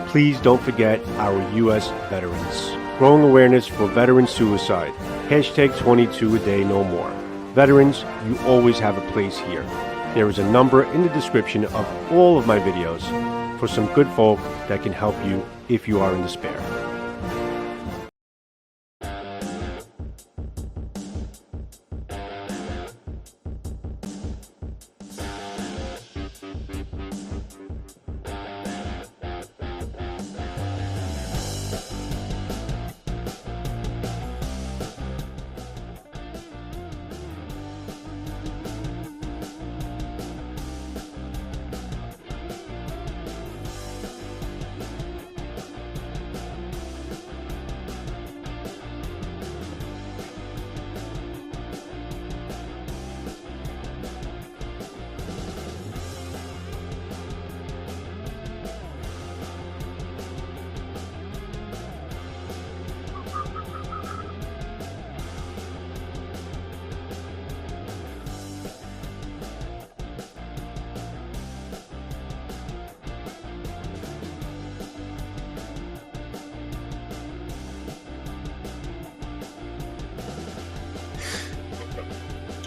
Please don't forget our U.S. veterans. Growing awareness for veteran suicide. Hashtag 22 a day no more. Veterans, you always have a place here. There is a number in the description of all of my videos for some good folk that can help you if you are in despair.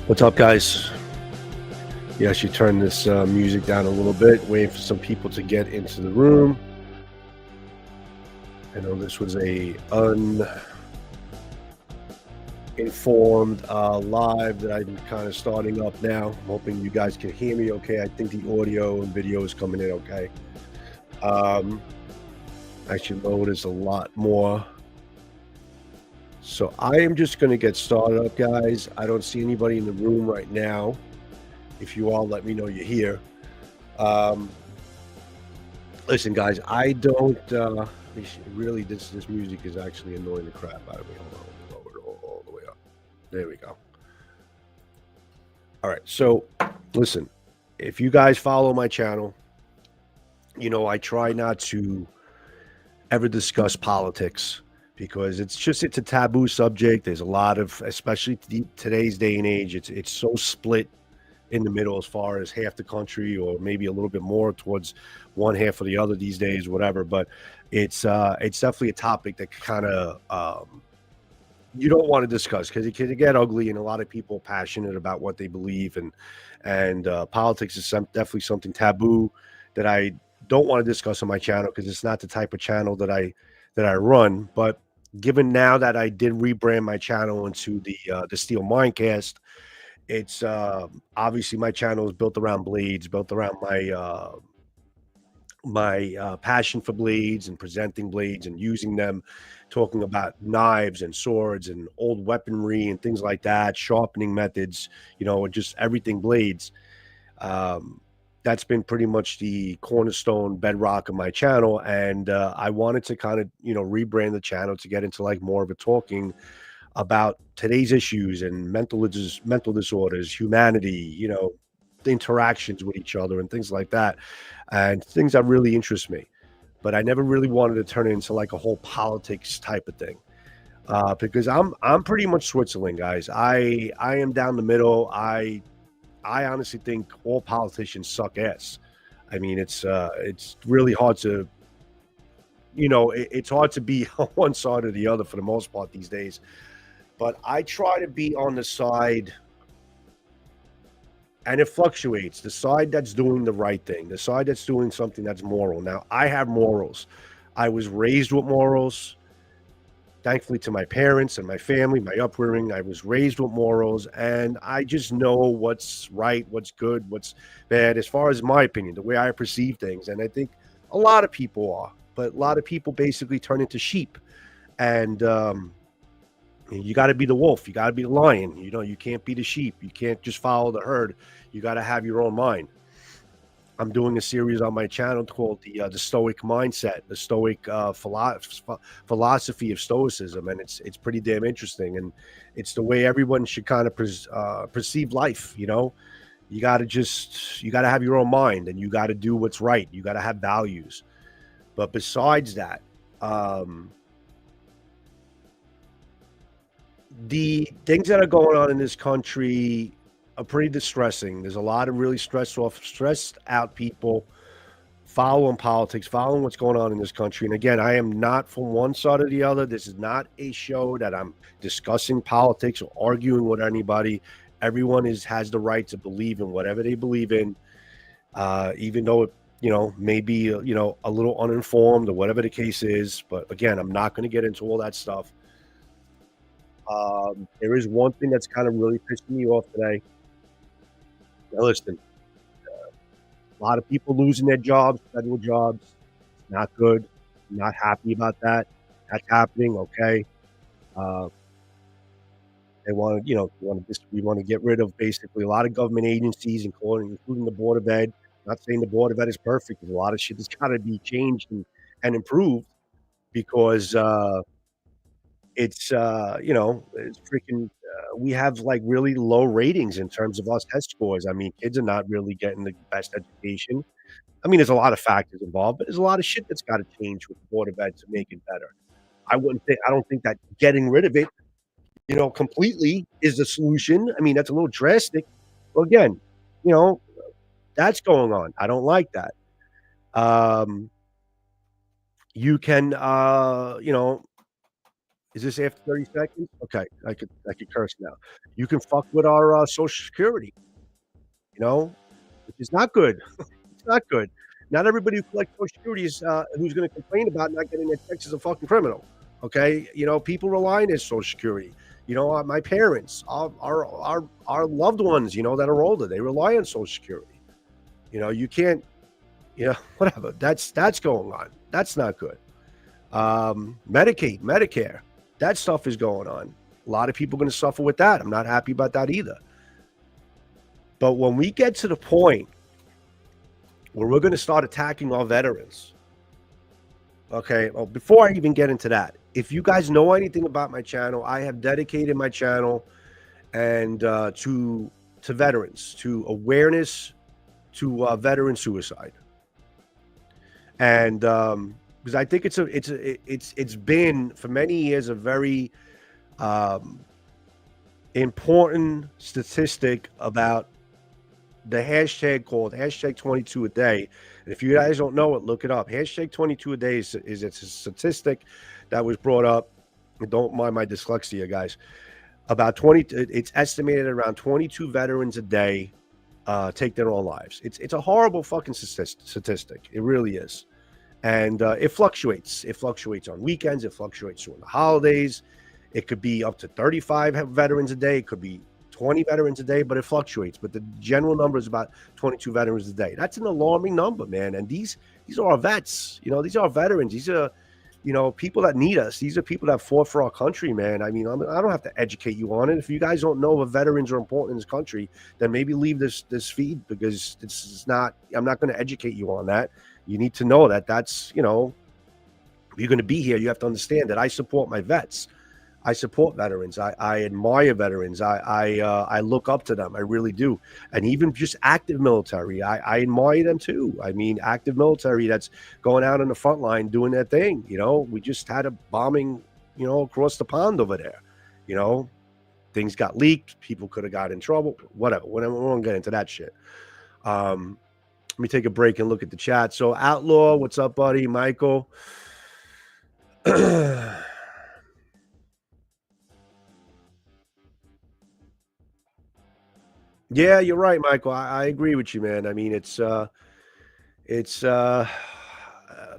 What's up, guys? Yeah, I should turn this music down a little bit, waiting for some people to get into the room. I know this was a uninformed live that I'm kind of starting up now. I'm hoping you guys can hear me okay. I think the audio and video is coming in okay. I should notice a lot more. So I am just going to get started up, guys. I don't see anybody in the room right now. If you all let me know you're here. Listen, guys, I don't really, this music is actually annoying the crap out of me. Hold on, lower it all the way up. There we go. All right, so listen, if you guys follow my channel, you know I try not to ever discuss politics, because it's a taboo subject. There's a lot of, especially today's day and age, it's so split in the middle as far as half the country, or maybe a little bit more towards one half or the other these days, whatever. But it's definitely a topic that kind of you don't want to discuss, because it can get ugly, and a lot of people are passionate about what they believe, and politics is definitely something taboo that I don't want to discuss on my channel, because it's not the type of channel that I run. But given now that I did rebrand my channel into the Steel Mindcast, it's obviously my channel is built around blades, built around my passion for blades and presenting blades and using them, talking about knives and swords and old weaponry and things like that, sharpening methods, and just everything blades. That's been pretty much the cornerstone bedrock of my channel. And I wanted to kind of, rebrand the channel to get into like more of a talking about today's issues and mental disorders, humanity, the interactions with each other and things like that, and things that really interest me. But I never really wanted to turn it into like a whole politics type of thing, because I'm pretty much Switzerland, guys. I am down the middle. I honestly think all politicians suck ass. I mean, it's really hard to, it's hard to be on one side or the other for the most part these days. But I try to be on the side, and it fluctuates, the side that's doing the right thing, the side that's doing something that's moral. Now, I have morals. I was raised with morals. Thankfully to my parents and my family, my upbringing, I was raised with morals, and I just know what's right, what's good, what's bad, as far as my opinion, the way I perceive things. And I think a lot of people are, but a lot of people basically turn into sheep. And you got to be the wolf, you got to be the lion. You can't be the sheep. You can't just follow the herd. You got to have your own mind. I'm doing a series on my channel called the Stoic Mindset, the Stoic philosophy of Stoicism, and it's pretty damn interesting. And it's the way everyone should kind of perceive life. You got to have your own mind, and you got to do what's right. You got to have values. But besides that, the things that are going on in this country are pretty distressing. There's a lot of really stressed out people following politics, following what's going on in this country. And again, I am not from one side or the other. This is not a show that I'm discussing politics or arguing with anybody. Everyone has the right to believe in whatever they believe in, even though it, maybe a little uninformed or whatever the case is. But again, I'm not going to get into all that stuff. There is one thing that's kind of really pissing me off today. Now, listen, a lot of people losing their jobs, federal jobs. It's not good. I'm not happy about that. That's happening. Okay. Uh, they want to, we want to get rid of basically a lot of government agencies, including the Board of Ed. Not saying the Board of Ed is perfect. There's a lot of shit that's got to be changed and improved because it's freaking. We have like really low ratings in terms of our test scores. I mean, kids are not really getting the best education. I mean, there's a lot of factors involved, but there's a lot of shit that's got to change with the Board of Ed to make it better. I don't think that getting rid of it, completely is the solution. I mean, that's a little drastic. Well, again, that's going on. I don't like that. You can, is this after 30 seconds? Okay, I could curse now. You can fuck with our Social Security, which is not good. It's not good. Not everybody who collects Social Security is who's going to complain about not getting their checks is a fucking criminal. Okay, people rely on their Social Security. My parents, our loved ones, that are older, they rely on Social Security. You can't, whatever. That's going on. That's not good. Medicaid, Medicare, that stuff is going on. A lot of people are going to suffer with that. I'm not happy about that either. But when we get to the point where we're going to start attacking our veterans, okay, well, before I even get into that, if you guys know anything about my channel, I have dedicated my channel and to veterans, to awareness to veteran suicide, and because I think it's been for many years a very important statistic about the hashtag called hashtag 22 a day. And if you guys don't know it, look it up. Hashtag 22 a day is a statistic that was brought up. Don't mind my dyslexia, guys. About 20, it's estimated around 22 veterans a day take their own lives. It's a horrible fucking statistic. It really is. And it fluctuates. It fluctuates on weekends. It fluctuates during the holidays. It could be up to 35 veterans a day. It could be 20 veterans a day, but it fluctuates. But the general number is about 22 veterans a day. That's an alarming number, man. And these are our vets. These are our veterans. These are, people that need us. These are people that fought for our country, man. I mean, I don't have to educate you on it. If you guys don't know what veterans are important in this country, then maybe leave this feed because it's not. I'm not going to educate you on that. You need to know that that's, if you're going to be here, you have to understand that I support my vets. I support veterans. I admire veterans. I look up to them. I really do. And even just active military, I admire them too. I mean, active military that's going out on the front line doing their thing. We just had a bombing, across the pond over there. Things got leaked. People could have got in trouble. Whatever. We won't get into that shit. Let me take a break and look at the chat. So, Outlaw, what's up, buddy? Michael. Yeah, you're right, Michael. I agree with you, man. I mean, it's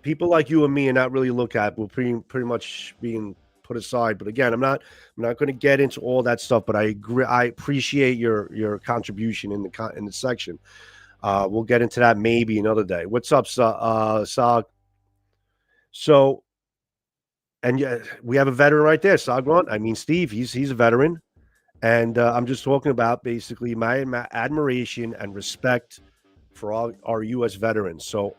people like you and me are not really looked at. We're pretty much being put aside. But again, I'm not going to get into all that stuff. But I agree. I appreciate your contribution in the section. We'll get into that maybe another day. What's up, Sag? So, and yeah, we have a veteran right there, Sagron. I mean, Steve, he's a veteran. And I'm just talking about basically my admiration and respect for all our U.S. veterans. So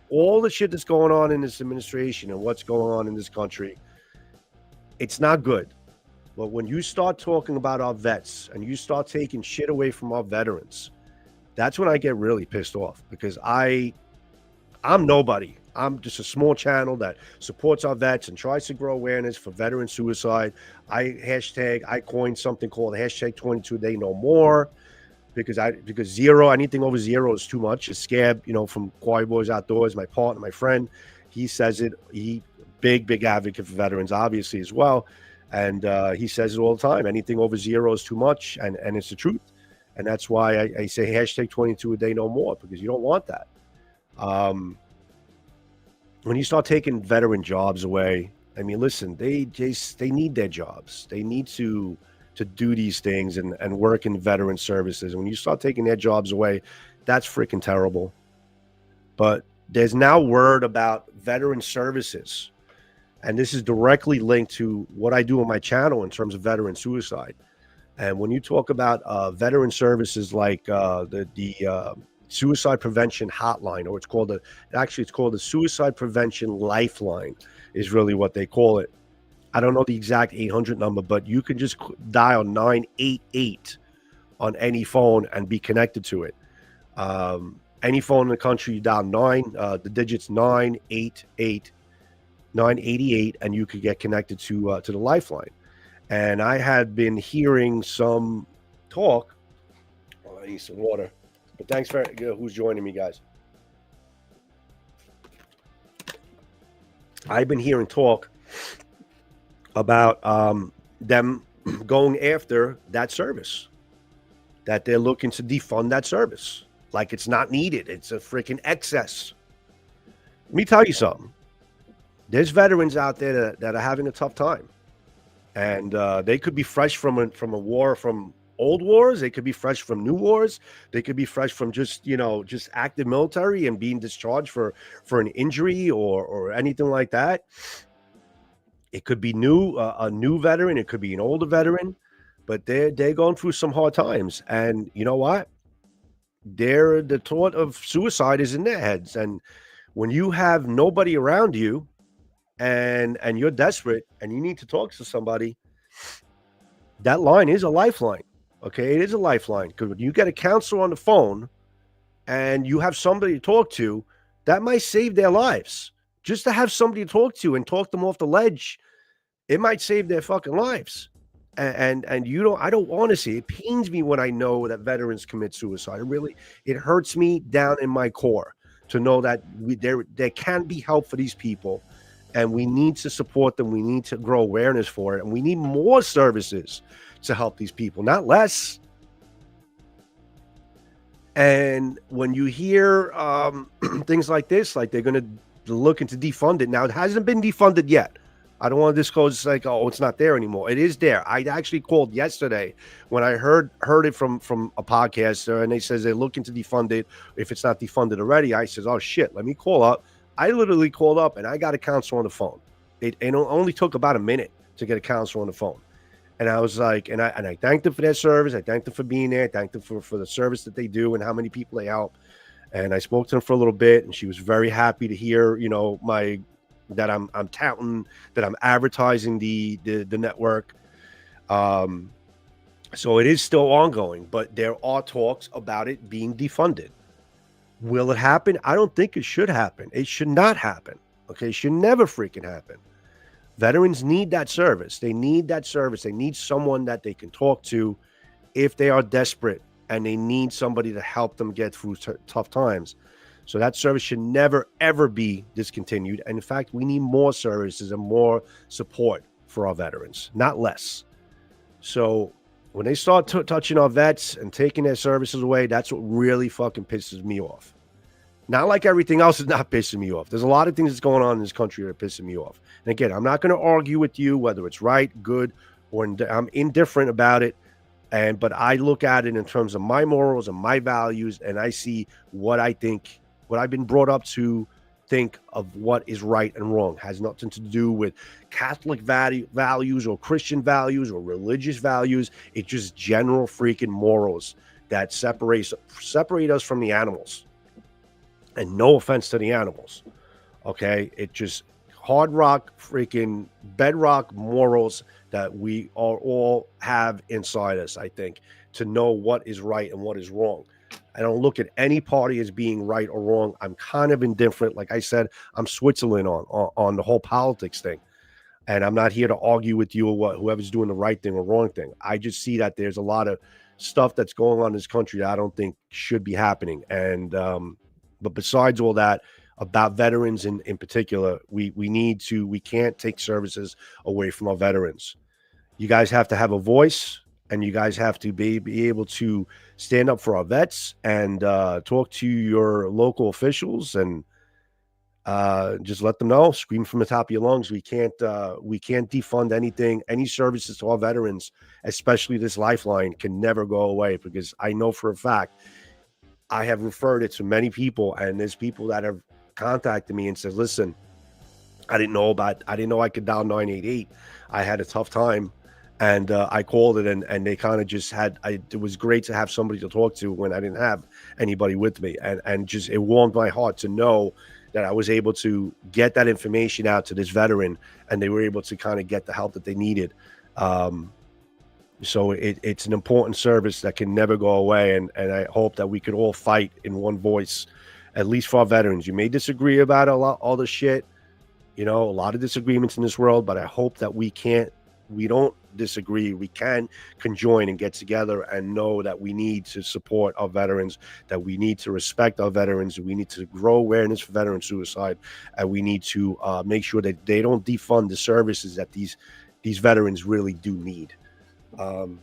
all the shit that's going on in this administration and what's going on in this country, it's not good. But when you start talking about our vets and you start taking shit away from our veterans, that's when I get really pissed off because I'm nobody. I'm just a small channel that supports our vets and tries to grow awareness for veteran suicide. I coined something called hashtag 22 a day no more. because zero, anything over zero is too much. A scab, from Quiet Boys Outdoors, my partner, my friend, he says it. He big advocate for veterans, obviously, as well. And he says it all the time. Anything over zero is too much, and it's the truth. And that's why I say hashtag 22 a day no more, because you don't want that. When you start taking veteran jobs away, I mean, listen, they need their jobs. They need to do these things and work in veteran services. And when you start taking their jobs away, that's freaking terrible. But there's now word about veteran services. And this is directly linked to what I do on my channel in terms of veteran suicide. And when you talk about veteran services like the suicide prevention hotline, or it's called the suicide prevention lifeline, is really what they call it. I don't know the exact 800 number, but you can just dial 988 on any phone and be connected to it. Any phone in the country, you dial the digits 988, and you could get connected to the Lifeline. And I had been hearing some talk. Oh, I need some water. But thanks for who's joining me, guys. I've been hearing talk about them going after that service, that they're looking to defund that service like it's not needed. It's a freaking excess. Let me tell you something. There's veterans out there that are having a tough time, and they could be fresh from a war, from old wars. They could be fresh from new wars. They could be fresh from just active military and being discharged for an injury or anything like that. It could be a new veteran. It could be an older veteran, but they're going through some hard times. And you know what? The thought of suicide is in their heads. And when you have nobody around you, and you're desperate and you need to talk to somebody, that line is a lifeline. Okay, it is a lifeline, because when you get a counselor on the phone and you have somebody to talk to, that might save their lives. Just to have somebody to talk to and talk them off the ledge, it might save their fucking lives. And I don't want to see it. It pains me when I know that veterans commit suicide. It hurts me down in my core to know that there can be help for these people, and we need to support them. We need to grow awareness for it, and we need more services to help these people, not less. And when you hear things like this, like they're going to look into defund it. Now, it hasn't been defunded yet. I don't want to disclose like, oh, it's not there anymore. It is there. I actually called yesterday when I heard it from a podcaster, and they says they're looking to defund it. If it's not defunded already, I says, oh shit, let me call up. I literally called up and I got a counselor on the phone. It only took about a minute to get a counselor on the phone. And I was like, and I thanked them for their service. I thanked them for being there. I thanked them for the service that they do and how many people they help. And I spoke to them for a little bit, and she was very happy to hear, that I'm touting, that I'm advertising the network. So it is still ongoing, but there are talks about it being defunded. Will it happen? I don't think it should happen. It should not happen. Okay, it should never freaking happen. Veterans need that service. They need that service. They need someone that they can talk to if they are desperate, and they need somebody to help them get through tough times. So that service should never, ever be discontinued. And in fact, we need more services and more support for our veterans, not less. So when they start touching our vets and taking their services away, that's what really fucking pisses me off. Not like everything else is not pissing me off. There's a lot of things that's going on in this country that are pissing me off. And again, I'm not going to argue with you whether it's right, good, or I'm indifferent about it. But I look at it in terms of my morals and my values, and I see what I think, what I've been brought up to think of what is right and wrong. It has nothing to do with Catholic values or Christian values or religious values. It's just general freaking morals that separate us from the animals. And no offense to the animals, okay? It just hard rock, freaking bedrock morals that we all have inside us, I think, to know what is right and what is wrong. I don't look at any party as being right or wrong. I'm kind of indifferent. Like I said, I'm Switzerland on the whole politics thing. And I'm not here to argue with you or whoever's doing the right thing or wrong thing. I just see that there's a lot of stuff that's going on in this country that I don't think should be happening. And but besides all that, about veterans in particular, we can't take services away from our veterans. You guys have to have a voice, and you guys have to be able to stand up for our vets and talk to your local officials and just let them know, scream from the top of your lungs. We can't defund anything, any services to our veterans, especially this Lifeline, can never go away, because I know for a fact I have referred it to many people, and there's people that have contacted me and said, listen, I didn't know I could dial 988. I had a tough time, and I called it, and they kind of just it was great to have somebody to talk to when I didn't have anybody with me, and just, it warmed my heart to know that I was able to get that information out to this veteran, and they were able to kind of get the help that they needed. So it's an important service that can never go away, and I hope that we could all fight in one voice, at least for our veterans. You may disagree about all the shit, a lot of disagreements in this world, but I hope that we don't disagree. We can conjoin and get together and know that we need to support our veterans, that we need to respect our veterans, we need to grow awareness for veteran suicide, and we need to make sure that they don't defund the services that these veterans really do need. And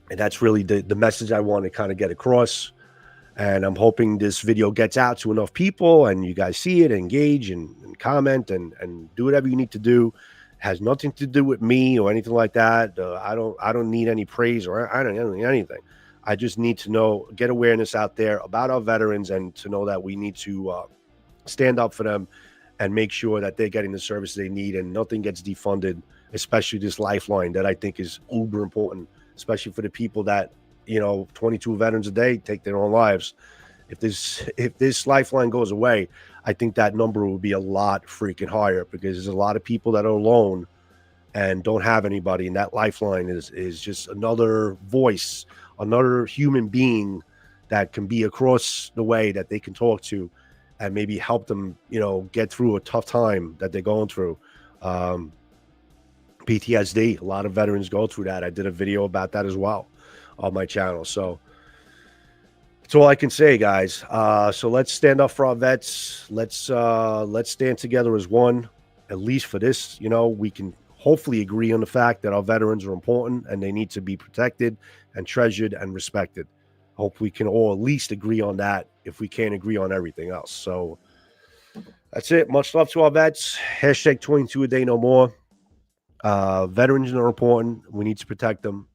that's really the message I want to kind of get across. And I'm hoping this video gets out to enough people, and you guys see it, engage and comment and do whatever you need to do. Has nothing to do with me or anything like that. I don't need any praise, or I don't need anything. I just need to get awareness out there about our veterans, and to know that we need to stand up for them and make sure that they're getting the service they need, and nothing gets defunded, especially this Lifeline that I think is uber important, especially for the people that, 22 veterans a day take their own lives. If this Lifeline goes away, I think that number will be a lot freaking higher, because there's a lot of people that are alone and don't have anybody, and that Lifeline is just another voice, another human being that can be across the way that they can talk to and maybe help them, get through a tough time that they're going through. PTSD, a lot of veterans go through that. I did a video about that as well on my channel. So that's all I can say, guys. So let's stand up for our vets. Let's stand together as one, at least for this. We can hopefully agree on the fact that our veterans are important and they need to be protected and treasured and respected. Hope we can all at least agree on that, if we can't agree on everything else. So that's it. Much love to our vets. Hashtag 22 a day no more. Veterans are important. We need to protect them.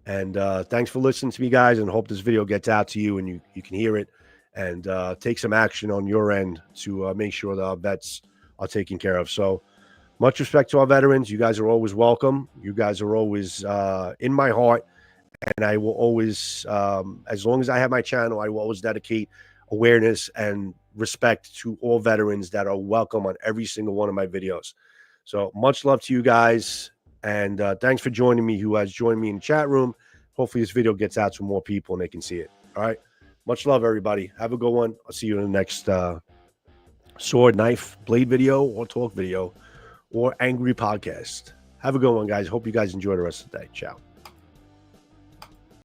And thanks for listening to me, guys, and hope this video gets out to you and you can hear it, and take some action on your end to make sure that our vets are taken care of. So much respect to our veterans. You guys are always welcome. You guys are always in my heart, and I will always, as long as I have my channel, I will always dedicate awareness and respect to all veterans that are welcome on every single one of my videos. So much love to you guys. And thanks for joining me, who has joined me in the chat room. Hopefully this video gets out to more people and they can see it. All right. Much love, everybody. Have a good one. I'll see you in the next sword, knife, blade video, or talk video, or angry podcast. Have a good one, guys. Hope you guys enjoy the rest of the day. Ciao.